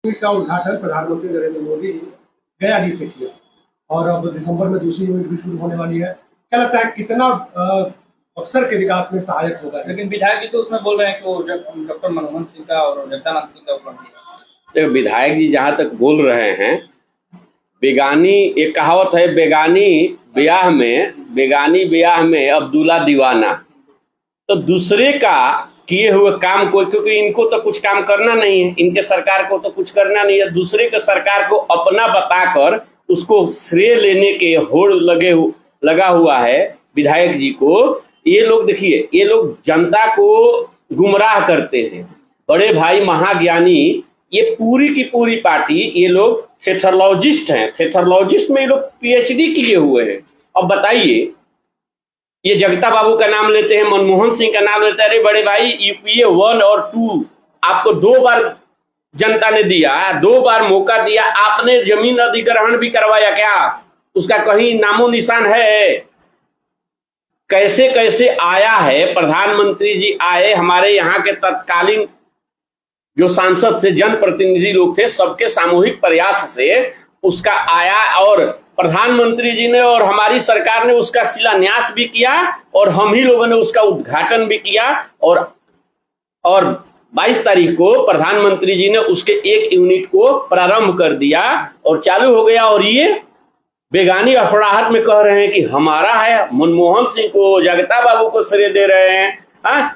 का उद्घाटन प्रधानमंत्री नरेंद्र मोदी गया जी से किया और अब दिसंबर में दूसरी यूनिट भी शुरू होने वाली है। क्या लगता है कितना अफसर के विकास में सहायक होगा? लेकिन विधायक जी तो उसमें बोल रहे हैं कि वो डॉक्टर मनमोहन सिंह का और जगदानंद सिंह का उपलब्धि है। देखो, विधायक जी जहां तक बोल रहे हैं, बेगानी एक कहावत है, बेगानी ब्याह में अब्दुल्ला दीवाना। तो दूसरे का किए हुए काम को, क्योंकि इनको तो कुछ काम करना नहीं है, इनके सरकार को तो कुछ करना नहीं है, दूसरे के सरकार को अपना बताकर उसको श्रेय लेने के होड़ लगा हुआ है विधायक जी को। ये लोग देखिए, ये लोग जनता को गुमराह करते हैं। बड़े भाई महाज्ञानी, ये पूरी की पूरी पार्टी, ये लोग थेथरोलॉजिस्ट हैं। थेथरोलॉजिस्ट में ये लोग पीएचडी किए हुए हैं। अब बताइए, ये जगता बाबू का नाम लेते हैं, मनमोहन सिंह का नाम लेते हैं। अरे बड़े भाई, यूपीए 1 और 2 आपको 2 बार जनता ने दिया, 2 बार मौका दिया। आपने जमीन अधिग्रहण भी करवाया क्या? उसका कहीं नामो निशान है? कैसे कैसे आया है? प्रधानमंत्री जी आए, हमारे यहाँ के तत्कालीन जो सांसद से जनप्रतिनिधि लोग थे, सबके सामूहिक प्रयास से उसका आया और प्रधानमंत्री जी ने और हमारी सरकार ने उसका शिलान्यास भी किया और हम ही लोगों ने उसका उद्घाटन भी किया। और 22 तारीख को प्रधानमंत्री जी ने उसके 1 यूनिट को प्रारंभ कर दिया और चालू हो गया। और ये बेगानी अफड़ाहट में कह रहे हैं कि हमारा है, मनमोहन सिंह को, जगता बाबू को श्रेय दे रहे हैं।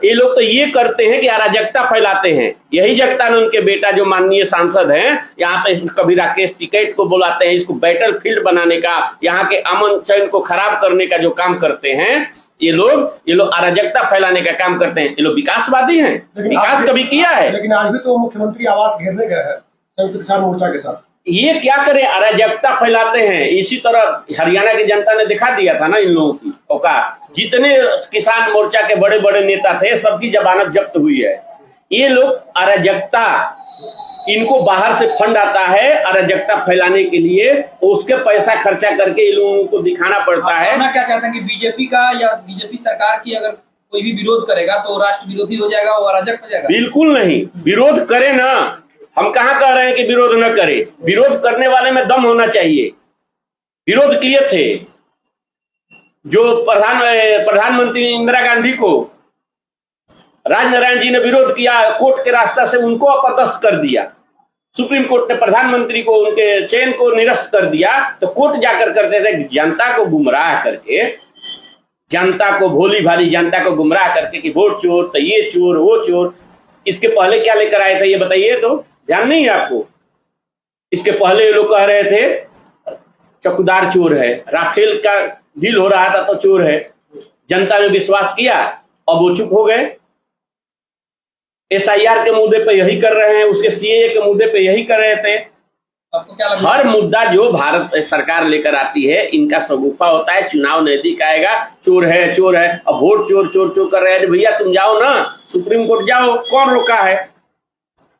ये लोग तो ये करते हैं कि अराजकता फैलाते हैं। यही जगतानंद के बेटा जो माननीय सांसद हैं, यहाँ पे कभी राकेश टिकैत को बुलाते हैं, इसको बैटल फील्ड बनाने का, यहाँ के अमन चैन को खराब करने का जो काम करते हैं, ये लोग अराजकता फैलाने का काम करते हैं। ये लोग विकासवादी हैं? विकास कभी किया है? लेकिन आज भी तो मुख्यमंत्री आवास घेरने गए हैं संयुक्त किसान मोर्चा के साथ। ये क्या करे? अराजकता फैलाते हैं। इसी तरह हरियाणा की जनता ने दिखा दिया था ना इन लोगों की औकात। जितने किसान मोर्चा के बड़े बड़े नेता थे, सबकी जमानत जब्त हुई है। ये लोग अराजकता, इनको बाहर से फंड आता है अराजकता फैलाने के लिए, उसके पैसा खर्चा करके इन लोगों को दिखाना पड़ता है। क्या चाहते हैं कि बीजेपी का या बीजेपी सरकार की अगर कोई भी विरोध करेगा तो राष्ट्र विरोधी हो जाएगा, वो अराजक हो जाएगा? बिल्कुल नहीं, विरोध करे ना। हम कहां कह रहे हैं कि विरोध न करे? विरोध करने वाले में दम होना चाहिए। विरोध किए थे जो प्रधानमंत्री इंदिरा गांधी को राजनारायण जी ने विरोध किया, कोर्ट के रास्ता से उनको अपदस्थ कर दिया। सुप्रीम कोर्ट ने प्रधानमंत्री को, उनके चयन को निरस्त कर दिया। तो कोर्ट जाकर करते थे जनता को गुमराह करके, जनता को, भोली भाली जनता को गुमराह करके कि वोट चोर, तो ये चोर, वो चोर। इसके पहले क्या लेकर आए थे ये बताइए तो? ध्यान नहीं है आपको? इसके पहले ये लोग कह रहे थे चौकीदार चोर है, राफेल का डील हो रहा था तो चोर है। जनता ने विश्वास किया, अब वो चुप हो गए। एसआईआर के मुद्दे पे यही कर रहे हैं, उसके सीएए के मुद्दे पे यही कर रहे थे। आपको क्या लगता है? हर मुद्दा जो भारत सरकार लेकर आती है, इनका सगुफा होता है। चुनाव नजदीक आएगा, चोर है, चोर है। अब वोट चोर चोर चोर कर रहे हैं। भैया तुम जाओ ना, सुप्रीम कोर्ट जाओ, कौन रोका है?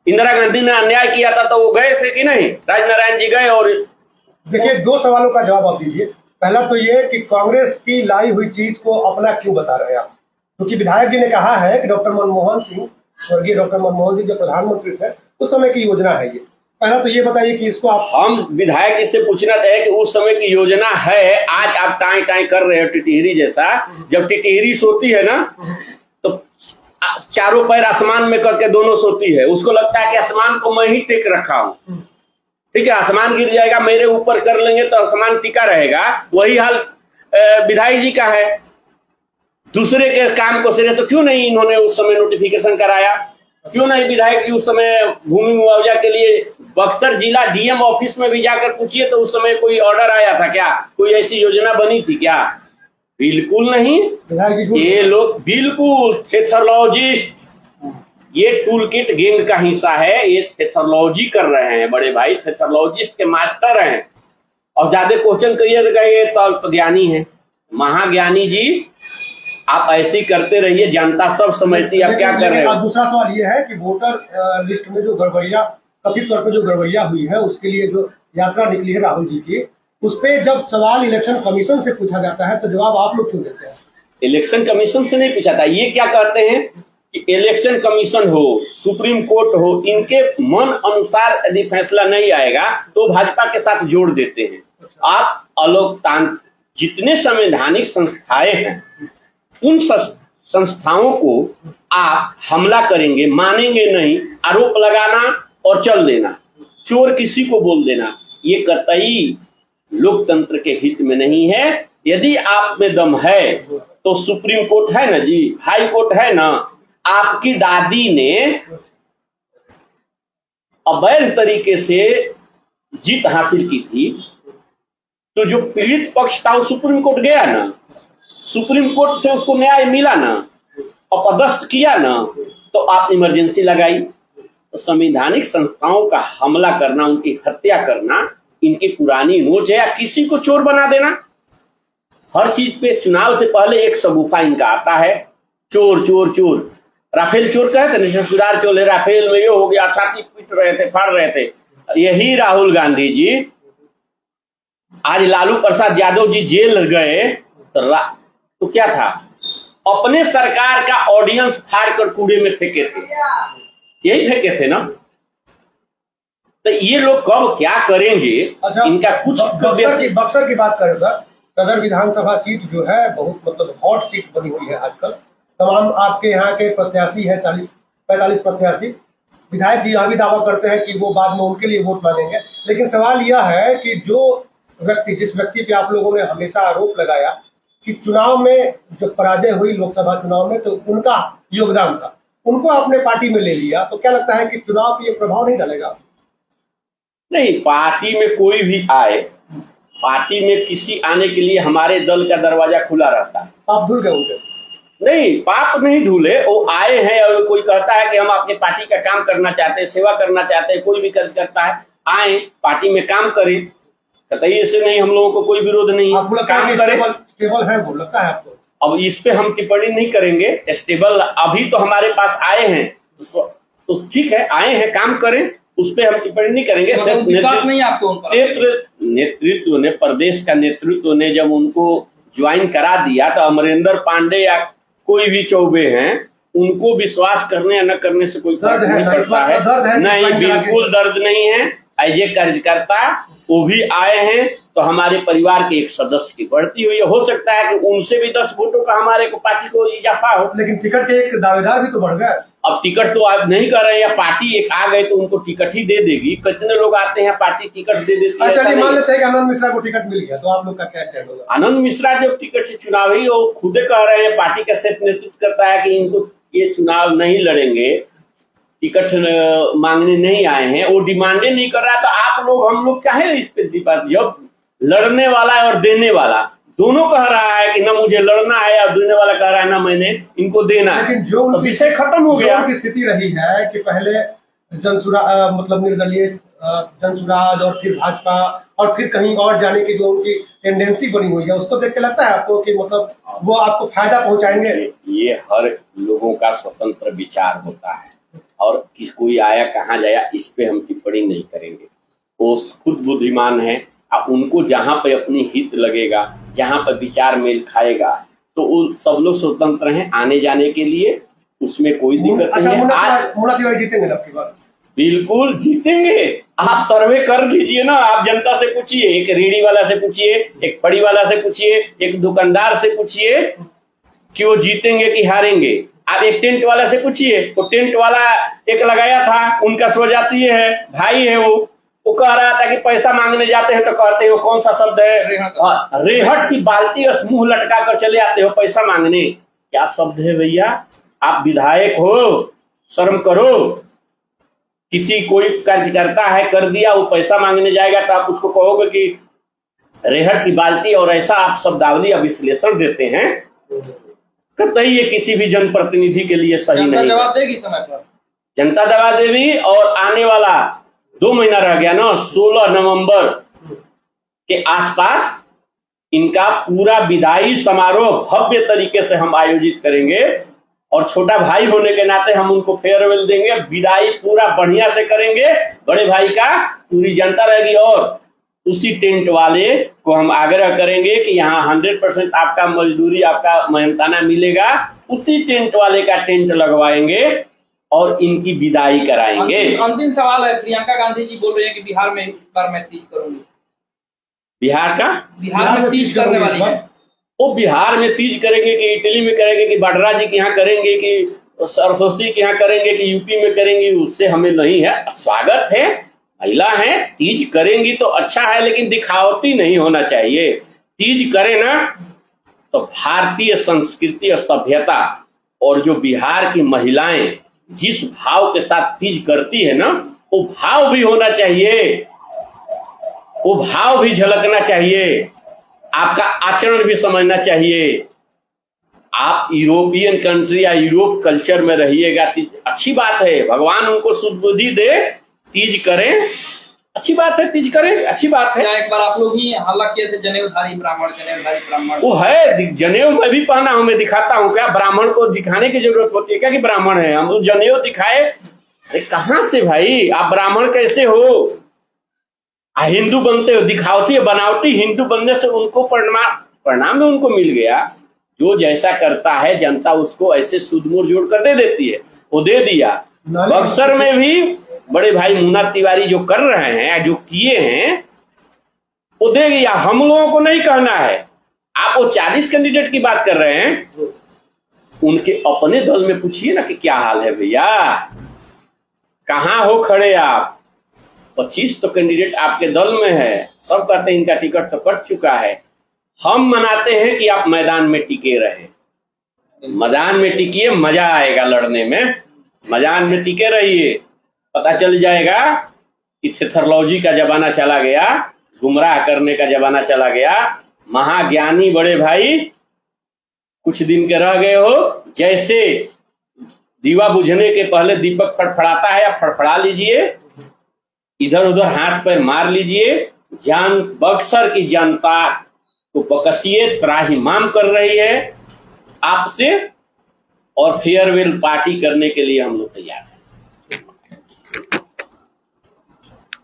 इंदिरा गांधी ने अन्याय किया था तो वो गए थे कि नहीं? राजनारायण जी गए। और देखिए, 2 सवालों का जवाब आप दीजिए। पहला तो ये कि कांग्रेस की लाई हुई चीज को अपना क्यों बता रहे हैं आप? क्योंकि विधायक जी ने कहा है कि डॉक्टर मनमोहन सिंह, स्वर्गीय डॉक्टर मनमोहन सिंह जो प्रधानमंत्री थे, उस समय की योजना है ये। पहला तो ये बताइए कि इसको आप, हम विधायक जी से पूछना है कि उस समय की योजना है। आज आप टाई टाई कर रहे हो टिटहरी जैसा। जब टिटहरी सोती है ना, तो चारों पैर आसमान में करके दोनों सोती है। उसको लगता है कि आसमान को मैं ही टेक रखा हूं। ठीक है, आसमान गिर जाएगा, मेरे ऊपर कर लेंगे तो आसमान टिका रहेगा। वही हाल विधायक जी का है। दूसरे के काम को सिरे तो क्यों नहीं इन्होंने उस समय नोटिफिकेशन कराया? क्यों नहीं विधायक जी उस समय भूमि मुआवजा के लिए बक्सर जिला डीएम ऑफिस में भी जाकर पूछिए तो उस समय कोई ऑर्डर आया था क्या? कोई ऐसी योजना बनी थी क्या? बिल्कुल नहीं। ये लोग बिल्कुल थेथरोलॉजिस्ट, ये टूल किट गैंग का हिस्सा है। ये थेथरोलॉजी कर रहे हैं बड़े भाई, थेथरोलॉजिस्ट के मास्टर हैं। और ज्यादा क्वेश्चन करिए तो कहिए तो ज्ञानी है। महाज्ञानी जी, आप ऐसे ही करते रहिए, जनता सब समझती है आप क्या कर रहे हो। दूसरा सवाल ये है कि वोटर लिस्ट में जो गड़बड़िया, कथित तौर पर जो गड़बड़िया हुई है, उसके लिए जो यात्रा निकली है राहुल जी की, उस पे जब सवाल इलेक्शन कमीशन से पूछा जाता है तो जवाब आप लोग क्यों देते हैं? इलेक्शन कमीशन से नहीं पूछा था। ये क्या कहते हैं इलेक्शन कमीशन हो, सुप्रीम कोर्ट हो, इनके मन अनुसार यदि फैसला नहीं आएगा तो भाजपा के साथ जोड़ देते हैं। आप अलोकतांत्रिक जितने संवैधानिक संस्थाएं हैं उन संस्थाओं को आप हमला करेंगे, मानेंगे नहीं, आरोप लगाना और चल देना, चोर किसी को बोल देना, ये कतई लोकतंत्र के हित में नहीं है। यदि आप में दम है तो सुप्रीम कोर्ट है ना जी, हाई कोर्ट है ना। आपकी दादी ने अवैध तरीके से जीत हासिल की थी, तो जो पीड़ित पक्ष था वो सुप्रीम कोर्ट गया ना, सुप्रीम कोर्ट से उसको न्याय मिला ना, अपदस्थ किया ना, तो आप इमरजेंसी लगाई। तो संवैधानिक संस्थाओं का हमला करना, उनकी हत्या करना इनकी पुरानी नोच है, या किसी को चोर बना देना। हर चीज पे चुनाव से पहले एक सगुफा इनका आता है, चोर चोर चोर। राफेल चोर कहते हैं, सुधार चोर, राफेल में ये हो गया, छाती पीट रहे थे, फाड़ रहे थे। यही राहुल गांधी जी आज लालू प्रसाद यादव जी जेल गए तो क्या था, अपने सरकार का ऑडियंस फाड़ कर कूड़े में फेंके थे, यही फेंके थे ना। तो ये लोग कब क्या करेंगे, अच्छा, इनका कुछ बक्सर की बात करें सर, सदर विधानसभा सीट जो है बहुत मतलब हॉट सीट बनी हुई है आजकल। तमाम आपके यहाँ के प्रत्याशी है, 40-45 प्रत्याशी। विधायक जी यहाँ भी दावा करते हैं कि वो बाद में उनके लिए वोट मांगेंगे, लेकिन सवाल यह है कि जिस व्यक्ति पे आप लोगों ने हमेशा आरोप लगाया कि चुनाव में जब पराजय हुई लोकसभा चुनाव में तो उनका योगदान था, उनको आपने पार्टी में ले लिया, तो क्या लगता है कि चुनाव पे ये प्रभाव नहीं डालेगा? नहीं, पार्टी में कोई भी आए, पार्टी में किसी आने के लिए हमारे दल का दरवाजा खुला रहता है। आप धुल गए उनके? नहीं, पाप नहीं धुले, वो आए हैं और कोई कहता है कि हम अपनी पार्टी का काम करना चाहते हैं, सेवा करना चाहते हैं, कोई भी कर्ज करता है, आए पार्टी में काम करें, कतई ऐसे नहीं, हम लोगों को कोई विरोध नहीं है, काम करें। स्टेबल है वो लगता है आपको? अब इस पे हम टिप्पणी नहीं करेंगे। स्टेबल अभी तो हमारे पास आए हैं तो ठीक है, आए हैं, काम करें, उस पे हम टिप्पणी नहीं करेंगे। विश्वास नहीं आपको? नेतृत्व ने, प्रदेश का नेतृत्व ने जब उनको ज्वाइन करा दिया तो अमरेंद्र पांडे या कोई भी चौबे हैं, उनको विश्वास करने या न करने से कोई फर्क नहीं पड़ता है। नहीं, बिल्कुल दर्द नहीं है। एज ए कार्यकर्ता वो भी आए हैं तो हमारे परिवार के एक सदस्य की बढ़ती हुई है। हो सकता है कि उनसे भी 10 वोटों का हमारे को पार्टी को इजाफा हो। लेकिन टिकट के एक दावेदार भी तो बढ़ गए। अब टिकट तो आप नहीं कर रहे हैं, पार्टी एक आ गए तो उनको टिकट ही दे देगी। कितने लोग आते हैं, पार्टी टिकट दे देती है। अच्छा, मान लेते हैं कि आनंद मिश्रा को टिकट मिल गया, तो आप लोग का क्या चैन होगा? आनंद मिश्रा जब टिकट से चुनाव ही, वो खुद कह रहे हैं, पार्टी का सेट नेतृत्व करता है कि इनको ये चुनाव नहीं लड़ेंगे, टिकट मांगने नहीं आए हैं, वो डिमांडे नहीं कर रहा। तो आप लोग, हम लोग क्या है इस पे दीपा? जब लड़ने वाला और देने वाला दोनों कह रहा है कि ना मुझे लड़ना है, और देने वाला कह रहा है ना मैंने इनको देना है, लेकिन जो तो विषय खत्म हो गया। की स्थिति रही है कि पहले मतलब निर्दलीय जनसुराज और फिर भाजपा और फिर कहीं और जाने की जो उनकी टेंडेंसी बनी हुई है, उसको देख के लगता है आपको कि मतलब वो आपको फायदा पहुंचाएंगे? ये हर लोगों का स्वतंत्र विचार होता है, और किस कोई आया कहाँ जाया इस पे हम टिप्पणी नहीं करेंगे। वो खुद बुद्धिमान है, उनको जहां पे अपनी हित लगेगा, जहां पर विचार मेल खाएगा, तो वो सब लोग स्वतंत्र हैं आने जाने के लिए, उसमें कोई दिक्कत नहीं है। आज मुन्ना तिवारी जीतेंगे आपकी बात? बिल्कुल जीतेंगे। आप सर्वे कर लीजिए ना, आप जनता से पूछिए, एक रेडी वाला से पूछिए, एक फड़ी वाला से पूछिए, एक दुकानदार से पूछिए कि वो जीतेंगे कि हारेंगे। आप एक टेंट वाला से पूछिए, वो टेंट वाला एक लगाया था, उनका स्वजातीय है, भाई है, वो कह रहा था कि पैसा मांगने जाते हैं तो कहते हो कौन सा शब्द है, रेहट की बाल्टी और मुंह लटका कर चले आते हो पैसा मांगने। क्या शब्द है भैया? आप विधायक हो, शर्म करो। किसी कोई कार्यकर्ता है, कर दिया, वो पैसा मांगने जाएगा तो आप उसको कहोगे कि रेहट की बाल्टी, और ऐसा आप शब्दावली या विश्लेषण देते हैं, कतई ये किसी भी जनप्रतिनिधि के लिए सही नहीं। जवाब देगी समय पर, जनता दवा देवी। और आने वाला 2 महीना रह गया ना, 16 नवंबर के आसपास इनका पूरा विदाई समारोह भव्य तरीके से हम आयोजित करेंगे, और छोटा भाई होने के नाते हम उनको फेयरवेल देंगे, विदाई पूरा बढ़िया से करेंगे। बड़े भाई का पूरी जनता रहेगी, और उसी टेंट वाले को हम आग्रह करेंगे कि यहाँ 100% आपका मजदूरी, आपका मेहनताना मिलेगा, उसी टेंट वाले का टेंट लगवाएंगे और इनकी विदाई कराएंगे। अंतिम सवाल है, प्रियंका गांधी जी बोल रहे हैं कि बिहार में इस बार मैं तीज करूंगी। बिहार में तीज करने वाली है। वो बिहार में तीज करेंगे कि इटली में करेंगे कि वाड्रा जी के यहाँ करेंगे कि सरस्वती के यहाँ करेंगे कि यूपी में करेंगे, उससे हमें नहीं है। स्वागत है, महिला है, तीज करेंगी तो अच्छा है, लेकिन दिखावटी नहीं होना चाहिए। तीज करे ना तो भारतीय संस्कृति और सभ्यता और जो बिहार की महिलाएं जिस भाव के साथ तीज करती है ना, वो भाव भी होना चाहिए, वो भाव भी झलकना चाहिए, आपका आचरण भी समझना चाहिए। आप यूरोपियन कंट्री या यूरोप कल्चर में रहिएगा, अच्छी बात है, भगवान उनको सुबुद्धि दे, तीज करें, अच्छी बात है, तीज करें, अच्छी बात है। एक बार आप लोग ही हल्ला किए थे जनेऊधारी ब्राह्मण। वो है, जनेऊ मैं भी पहना हूं, मैं दिखाता हूं क्या? ब्राह्मण को दिखाने की जरूरत होती है क्या कि ब्राह्मण है? हम लोग जनेऊ दिखाए? अरे कहां से भाई, आप ब्राह्मण कैसे हो? हिंदू बनते हो, दिखावटी बनावटी हिंदू बनने से उनको परिणाम में उनको मिल गया। जो जैसा करता है जनता उसको ऐसे सुदमूर जोड़ कर दे देती है, वो दे दिया। बक्सर में भी बड़े भाई मुन्ना तिवारी जो कर रहे हैं, जो किए हैं, वो दे दिया। हम लोगों को नहीं कहना है। आप वो 40 कैंडिडेट की बात कर रहे हैं, उनके अपने दल में पूछिए ना कि क्या हाल है भैया, कहां हो खड़े आप? 25 तो कैंडिडेट आपके दल में है, सब कहते हैं इनका टिकट तो कट चुका है। हम मनाते हैं कि आप मैदान में टिके रहे, मैदान में टिकिए, मजा आएगा लड़ने में, मैदान में टिके रहिए। पता चल जाएगा कि थेथरलॉजी का जमाना चला गया, गुमराह करने का जमाना चला गया। महाज्ञानी बड़े भाई कुछ दिन के रह गए हो, जैसे दीवा बुझने के पहले दीपक फड़फड़ाता है, आप फड़फड़ा लीजिए, इधर उधर हाथ पैर मार लीजिए। बक्सर की जनता को बकसिए त्राहिमाम कर रही है आपसे, और फेयरवेल पार्टी करने के लिए हम लोग तैयार हैं।